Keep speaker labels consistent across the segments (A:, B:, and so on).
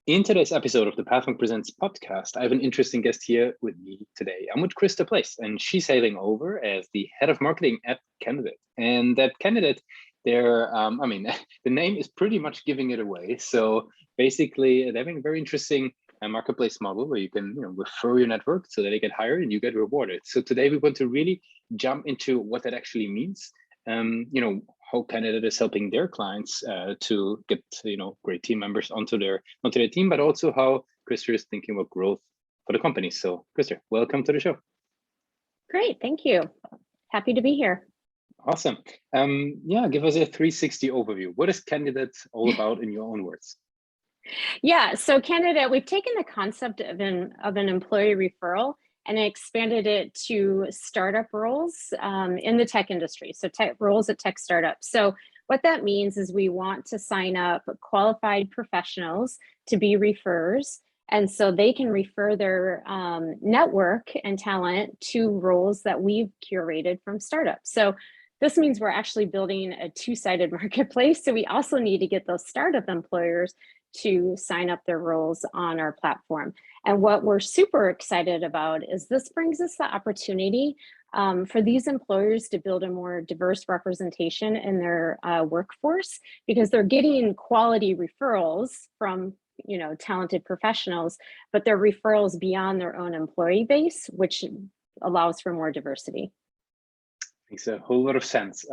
A: In today's episode of the Pathwing Presents podcast, I have an interesting guest here with me today. I'm with Krista Place, and she's sailing over as the head of marketing at Candidate. And that Candidate, the name is pretty much giving it away. So basically, they're having a very interesting marketplace model where you can refer your network so that they get hired and you get rewarded. So today we want to really jump into what that actually means. How Candidate is helping their clients to get great team members onto their team, but also how Krista is thinking about growth for the company. So Krista, welcome to the show.
B: Great, thank you. Happy to be here.
A: Awesome. Give us a 360 overview. What is Candidate all about in your own words?
B: Yeah, so Candidate, we've taken the concept of an employee referral and expanded it to startup roles in the tech industry. So tech roles at tech startups. So what that means is we want to sign up qualified professionals to be referrers. And so they can refer their network and talent to roles that we've curated from startups. So this means we're actually building a two-sided marketplace. So we also need to get those startup employers to sign up their roles on our platform. And what we're super excited about is this brings us the opportunity for these employers to build a more diverse representation in their workforce, because they're getting quality referrals from talented professionals, but they're referrals beyond their own employee base, which allows for more diversity.
A: Makes a whole lot of sense.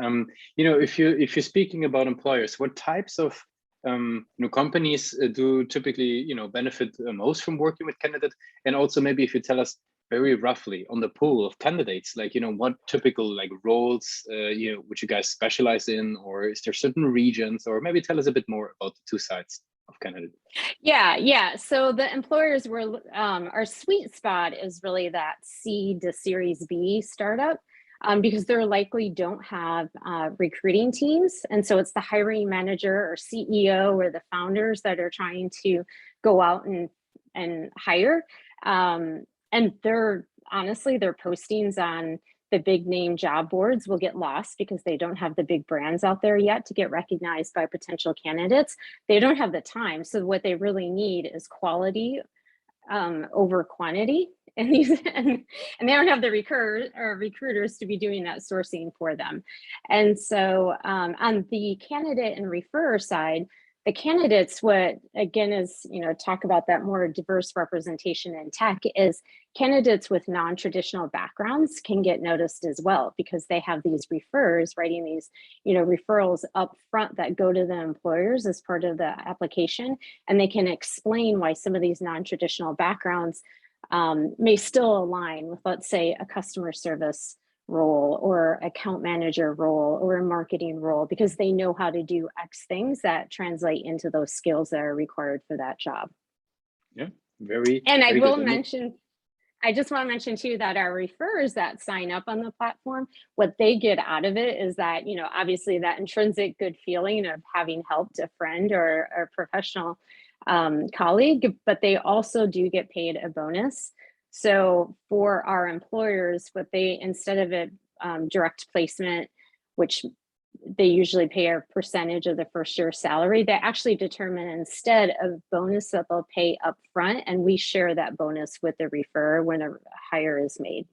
A: If you're speaking about employers, what types of companies do typically benefit most from working with Candidate? And also maybe if you tell us very roughly on the pool of candidates, what typical roles which you guys specialize in, or is there certain regions, or maybe tell us a bit more about the two sides of Candidate.
B: Yeah. So the employers our sweet spot is really that seed to Series B startup. Because they likely don't have recruiting teams. And so it's the hiring manager or CEO or the founders that are trying to go out and hire. And their postings on the big name job boards will get lost because they don't have the big brands out there yet to get recognized by potential candidates. They don't have the time. So what they really need is quality over quantity. And they don't have the recruiters to be doing that sourcing for them. And so on the candidate and referrer side, the candidates, what again is, talk about that more diverse representation in tech, is candidates with non-traditional backgrounds can get noticed as well, because they have these referrers writing these, referrals up front that go to the employers as part of the application. And they can explain why some of these non-traditional backgrounds may still align with, let's say, a customer service role or account manager role or a marketing role, because they know how to do X things that translate into those skills that are required for that job.
A: Yeah, very.
B: And
A: very
B: I will
A: good.
B: mention, I just want to mention too, that our referrers that sign up on the platform, what they get out of it is that, obviously that intrinsic good feeling of having helped a friend or a professional colleague, but they also do get paid a bonus. So for our employers, what they, instead of a direct placement, which they usually pay a percentage of the first year salary, they actually determine instead a bonus that they'll pay up front, and we share that bonus with the referrer when a hire is made.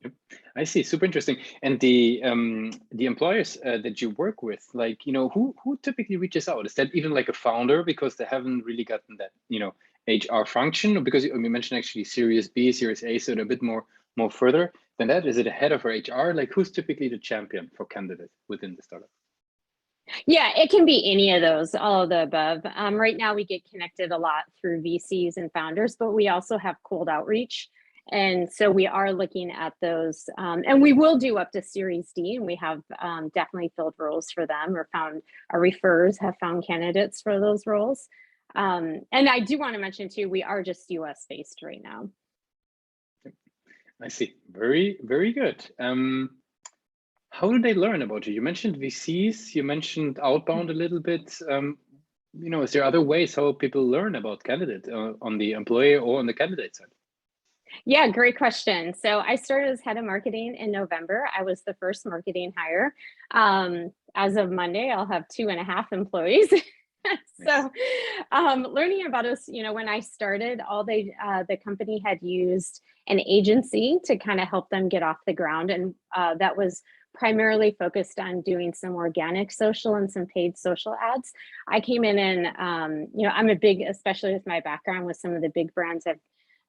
A: Yep. I see. Super interesting. And the employers that you work with, who typically reaches out? Is that even like a founder, because they haven't really gotten that HR function? Because you mentioned actually Series B, Series A, so they're a bit more further than that. Is it a head of HR? Who's typically the champion for Candidate within the startup?
B: Yeah, it can be any of those, all of the above. Right now we get connected a lot through VCs and founders, but we also have cold outreach. And so we are looking at those, and we will do up to Series D, and we have definitely filled roles for them, or found our referrers have found candidates for those roles. And I do want to mention too, we are just US based right now.
A: I see. Very, very good. How do they learn about you? You mentioned VCs, you mentioned outbound a little bit. Is there other ways how people learn about Candidate on the employee or on the candidate side?
B: Yeah, great question. So I started as head of marketing in November. I was the first marketing hire. As of Monday, I'll have 2.5 employees. So learning about us, when I started, the company had used an agency to kind of help them get off the ground. And that was primarily focused on doing some organic social and some paid social ads. I came in and, I'm a big, especially with my background with some of the big brands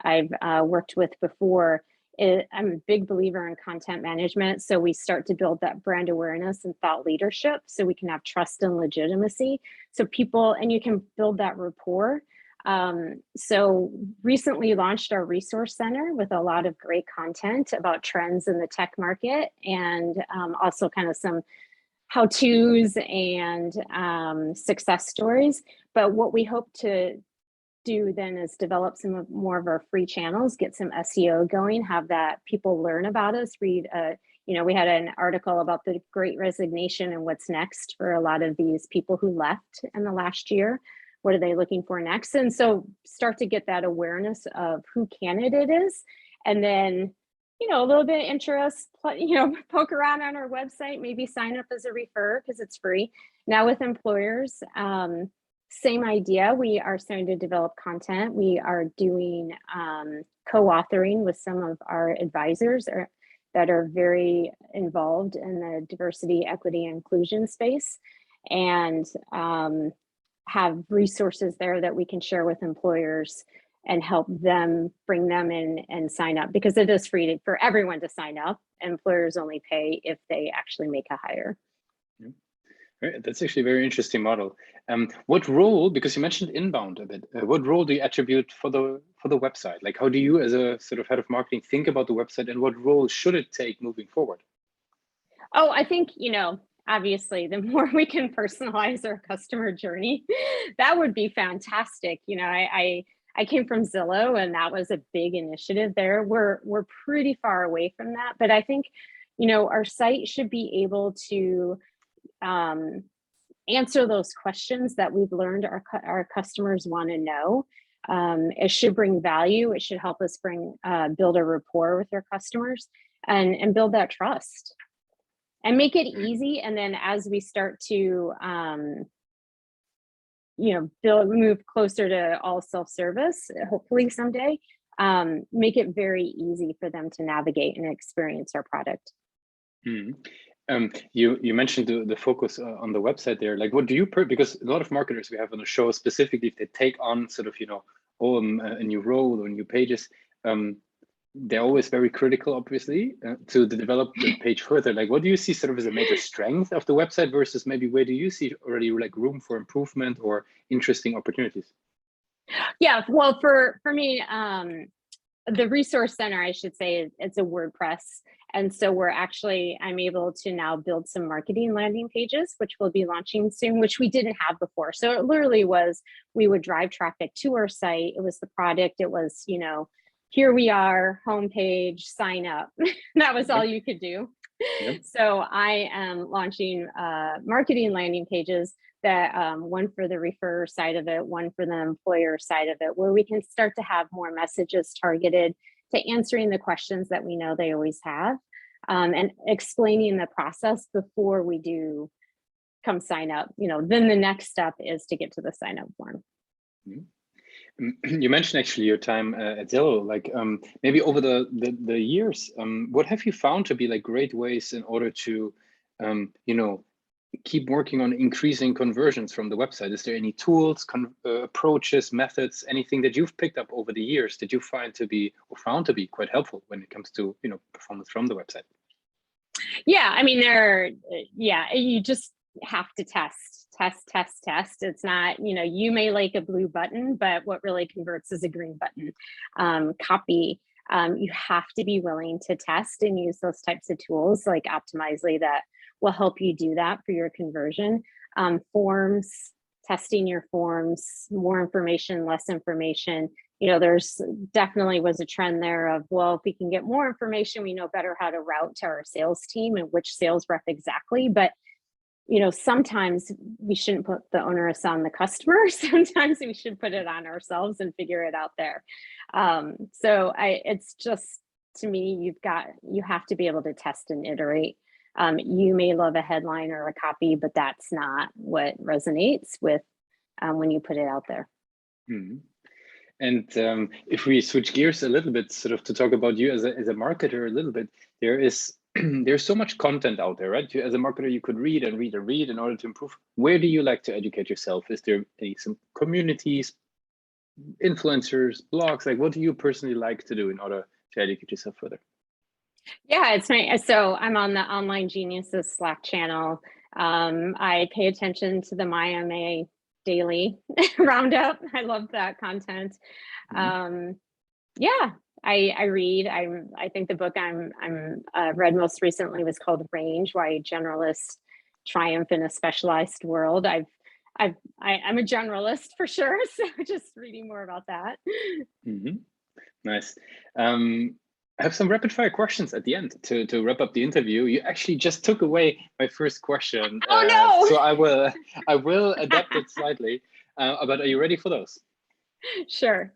B: I've worked with before, I'm a big believer in content management. So we start to build that brand awareness and thought leadership so we can have trust and legitimacy. So people, and you can build that rapport. So recently launched our resource center with a lot of great content about trends in the tech market, and also kind of some how-tos and success stories. But what we hope to do then is develop some more of our free channels, get some SEO going, have that people learn about us, read, we had an article about the Great Resignation and what's next for a lot of these people who left in the last year. What are they looking for next? And so start to get that awareness of who candidate is, and then, a little bit of interest, poke around on our website, maybe sign up as a refer because it's free. Now with employers, same idea. We are starting to develop content. We are doing co-authoring with some of our advisors that are very involved in the diversity, equity, and inclusion space, and have resources there that we can share with employers and help them bring them in and sign up, because it is free for everyone to sign up. Employers only pay if they actually make a hire.
A: Right. That's actually a very interesting model. What role, because you mentioned inbound a bit, what role do you attribute for the website? Like, how do you as a sort of head of marketing think about the website, and what role should it take moving forward?
B: Oh, I think, obviously the more we can personalize our customer journey, that would be fantastic. I came from Zillow, and that was a big initiative there. We're pretty far away from that, but I think, our site should be able to answer those questions that we've learned our customers want to know. It should bring value. It should help us build a rapport with our customers and build that trust and make it easy. And then as we start to, move closer to all self-service, hopefully someday, make it very easy for them to navigate and experience our product.
A: Mm-hmm. You mentioned the focus on the website there. Like, what do you because a lot of marketers we have on the show, specifically if they take on sort of a new role or new pages, they're always very critical, obviously, to develop the page further. Like, what do you see sort of as a major strength of the website versus maybe where do you see already like room for improvement or interesting opportunities?
B: Yeah, well, for me, the resource center, I should say, it's a WordPress. And so I'm able to now build some marketing landing pages, which we'll be launching soon, which we didn't have before. So it literally was, we would drive traffic to our site. It was the product. It was, here we are, homepage, sign up. That was all you could do. Yep. So I am launching marketing landing pages that one for the refer side of it, one for the employer side of it, where we can start to have more messages targeted to answering the questions that we know they always have, and explaining the process before we do come sign up. Then the next step is to get to the sign up form.
A: You mentioned actually your time at Zillow, like maybe over the years, what have you found to be like great ways in order to, keep working on increasing conversions from the website? Is there any tools, approaches, methods, anything that you've picked up over the years that you found to be quite helpful when it comes to performance from the website? Yeah, I mean,
B: you just have to test. It's not, you may like a blue button, but what really converts is a green button. Copy. You have to be willing to test and use those types of tools like Optimizely that will help you do that for your conversion. Forms, testing your forms, more information, less information. There's definitely was a trend there of, well, if we can get more information, we know better how to route to our sales team and which sales rep exactly. But sometimes we shouldn't put the onus on the customer. Sometimes we should put it on ourselves and figure it out there. It's just, to me, you have to be able to test and iterate. You may love a headline or a copy, but that's not what resonates with when you put it out there.
A: Mhm. And if we switch gears a little bit, sort of to talk about you as a marketer a little bit, there is there's so much content out there, right? As a marketer, you could read and read and read in order to improve. Where do you like to educate yourself? Is there some communities, influencers, blogs? Like, what do you personally like to do in order to educate yourself further?
B: Yeah, it's my, so I'm on the Online Geniuses Slack channel. I pay attention to the MyMA daily roundup. I love that content. Yeah, I read. I think the book I'm read most recently was called Range: Why Generalists Triumph in a Specialized World. I'm a generalist for sure, so just reading more about that.
A: Nice. I have some rapid fire questions at the end to wrap up the interview. You actually just took away my first question.
B: Oh no!
A: So I will adapt it slightly. But are you ready for those?
B: Sure.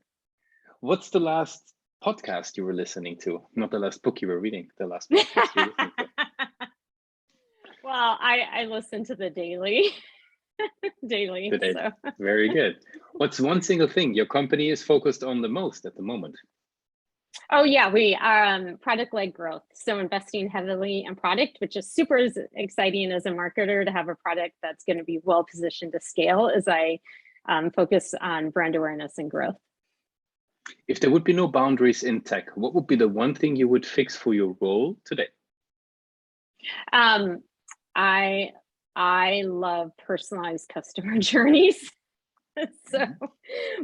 A: What's the last podcast you were listening to? Not the last book you were reading, the last podcast you were listening to.
B: Well, I listen to the daily. Daily. So.
A: Very good. What's one single thing your company is focused on the most at the moment?
B: Oh yeah, we are product-led growth. So investing heavily in product, which is super exciting as a marketer to have a product that's going to be well positioned to scale as I focus on brand awareness and growth.
A: If there would be no boundaries in tech, what would be the one thing you would fix for your role today?
B: I love personalized customer journeys. So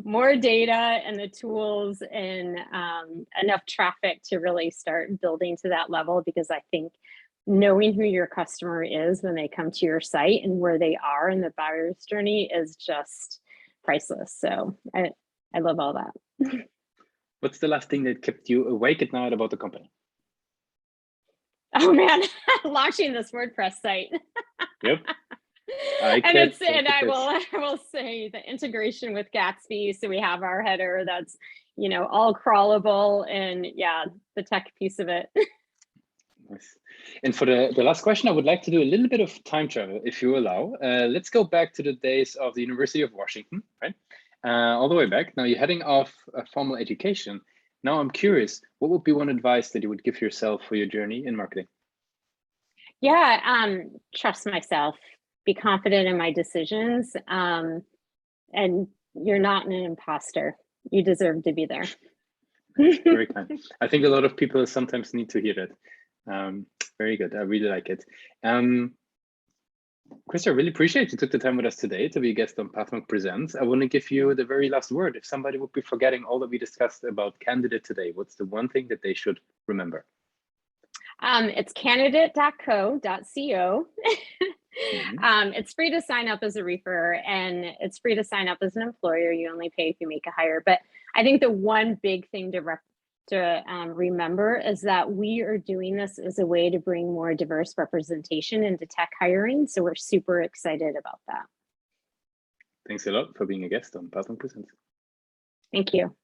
B: more data and the tools and enough traffic to really start building to that level, because I think knowing who your customer is when they come to your site and where they are in the buyer's journey is just priceless. So I love all that.
A: What's the last thing that kept you awake at night about the company?
B: Oh man, launching this WordPress site.
A: Yep.
B: I will say the integration with Gatsby. So we have our header that's, all crawlable, and yeah, the tech piece of it.
A: Nice. And for the last question, I would like to do a little bit of time travel, if you allow. Let's go back to the days of the University of Washington, right? All the way back. Now you're heading off formal education. Now I'm curious, what would be one advice that you would give yourself for your journey in marketing?
B: Yeah, trust myself, be confident in my decisions, and you're not an imposter. You deserve to be there.
A: Very kind. I think a lot of people sometimes need to hear that. Very good. I really like it. Krista, I really appreciate you took the time with us today to be a guest on Pathmark Presents. I want to give you the very last word. If somebody would be forgetting all that we discussed about Candidate today, what's the one thing that they should remember?
B: It's candidate.co.co. It's free to sign up as a refer, and it's free to sign up as an employer. You only pay if you make a hire. But I think the one big thing to remember is that we are doing this as a way to bring more diverse representation into tech hiring. So we're super excited about that.
A: Thanks a lot for being a guest on Pathmark Presents.
B: Thank you.